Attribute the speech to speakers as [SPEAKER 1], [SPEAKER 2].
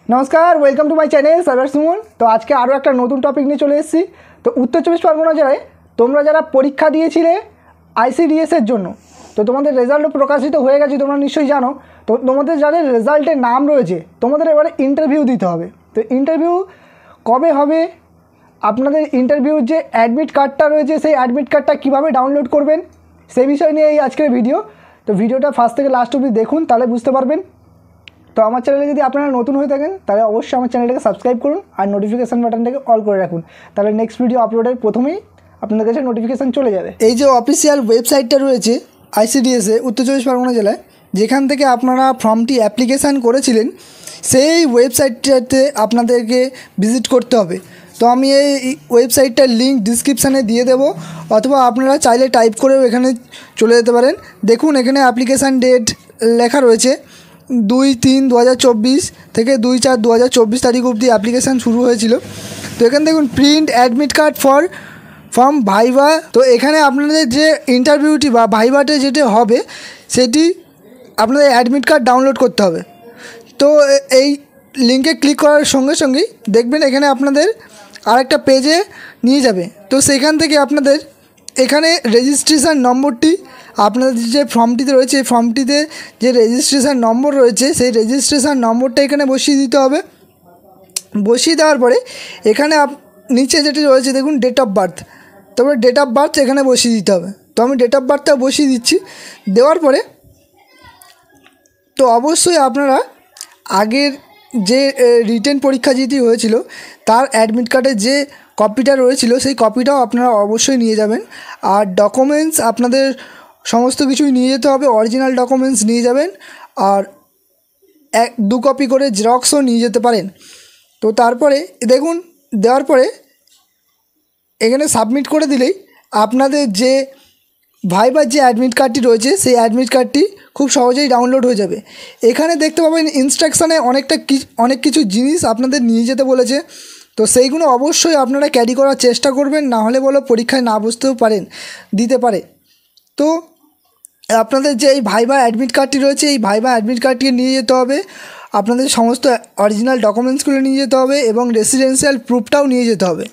[SPEAKER 1] नमस्कार welcome to my channel cyber Suman. तो आज के आरो एक नतून टपिक नहीं चले एसेছি। तो उत्तर 24 परगना जেলায় তোমরা যারা পরীক্ষা দিয়েছিলে আইসিডিএস এর জন্য, তো তোমাদের রেজাল্টও প্রকাশিত হয়ে গেছে, তোমরা নিশ্চয়ই জানো। তো তোমাদের যাদের রেজাল্টের নাম রয়েছে তোমাদের এবারে ইন্টারভিউ দিতে হবে। তো ইন্টারভিউ কবে হবে, আপনাদের ইন্টারভিউর যে অ্যাডমিট কার্ডটা রয়েছে সেই অ্যাডমিট কার্ডটা কীভাবে ডাউনলোড করবেন সেই বিষয় নিয়ে এই আজকের ভিডিও। তো ভিডিওটা ফার্স্ট থেকে লাস্ট অবধি দেখুন, তাহলে বুঝতে পারবেন। তো আমার চ্যানেলে যদি আপনারা নতুন হয়ে থাকেন তাহলে অবশ্যই আমার চ্যানেলটাকে সাবস্ক্রাইব করুন আর নোটিফিকেশান বাটনটাকে অল করে রাখুন, তাহলে নেক্সট ভিডিও আপলোডের প্রথমেই আপনাদের কাছে নোটিফিকেশান চলে যাবে। এই যে অফিসিয়াল ওয়েবসাইটটা রয়েছে আইসিডিএসে উত্তর 24 পরগনা জেলায়, যেখান থেকে আপনারা ফর্মটি অ্যাপ্লিকেশান করেছিলেন সেই ওয়েবসাইটটাতে আপনাদেরকে ভিজিট করতে হবে। তো আমি এই ওয়েবসাইটটার লিঙ্ক ডিসক্রিপশানে দিয়ে দেবো, অথবা আপনারা চাইলে টাইপ করেও এখানে চলে যেতে পারেন। দেখুন এখানে অ্যাপ্লিকেশান ডেট লেখা রয়েছে 2-3-2024 থেকে 2-4-2024 তারিখ অবধি অ্যাপ্লিকেশান শুরু হয়েছিল। তো এখানে দেখুন print admit card from viva. তো এখানে আপনাদের যে ইন্টারভিউটি বা ভাইভাতে যেটা হবে সেটি আপনাদের অ্যাডমিট কার্ড ডাউনলোড করতে হবে। তো এই লিঙ্কে ক্লিক করার সঙ্গে সঙ্গেই দেখবেন এখানে আপনাদের আরেকটা পেজে নিয়ে যাবে। তো সেখান থেকে আপনাদের এখানে রেজিস্ট্রেশন নম্বরটি, আপনাদের যে ফর্মটিতে রয়েছে এই ফর্মটিতে যে রেজিস্ট্রেশন নম্বর রয়েছে সেই রেজিস্ট্রেশন নম্বরটা এখানে বসিয়ে দিতে হবে। বসিয়ে দেওয়ার পরে এখানে নিচে যেটি রয়েছে দেখুন ডেট অফ বার্থ, তারপরে ডেট অফ বার্থ এখানে বসিয়ে দিতে হবে। তো আমি ডেট অফ বার্থটা বসিয়ে দিচ্ছি। দেওয়ার পরে তো অবশ্যই আপনারা আগের যে রিটেন পরীক্ষা যেটি হয়েছিল তার অ্যাডমিট কার্ডের যে কপিটা রয়েছিল সেই কপিটাও আপনারা অবশ্যই নিয়ে যাবেন। আর ডকুমেন্টস আপনাদের সমস্ত কিছুই নিয়ে যেতে হবে, অরিজিনাল ডকুমেন্টস নিয়ে যাবেন, আর 1-2 কপি করে জেরক্সও নিয়ে যেতে পারেন। তো তারপরে দেখুন দেওয়ার পরে এখানে সাবমিট করে দিলেই আপনাদের যে ভাইবার যে অ্যাডমিট কার্ডটি রয়েছে সেই অ্যাডমিট কার্ডটি খুব সহজেই ডাউনলোড হয়ে যাবে। এখানে দেখতে পাবেন ইনস্ট্রাকশানে অনেক কিছু জিনিস আপনাদের নিয়ে যেতে বলেছে। তো সেইগুলো অবশ্যই আপনারা ক্যারি করার চেষ্টা করবেন, না হলে বলো পরীক্ষায় না বসতেও দিতে পারে। তো আপনাদের যে এই ভাইবা অ্যাডমিট কার্ডটি রয়েছে এই ভাইবা অ্যাডমিট কার্ডটি নিয়ে যেতে হবে, আপনাদের সমস্ত অরিজিনাল ডকুমেন্টসগুলো নিয়ে যেতে হবে এবং রেসিডেন্সিয়াল প্রুফটাও নিয়ে যেতে হবে।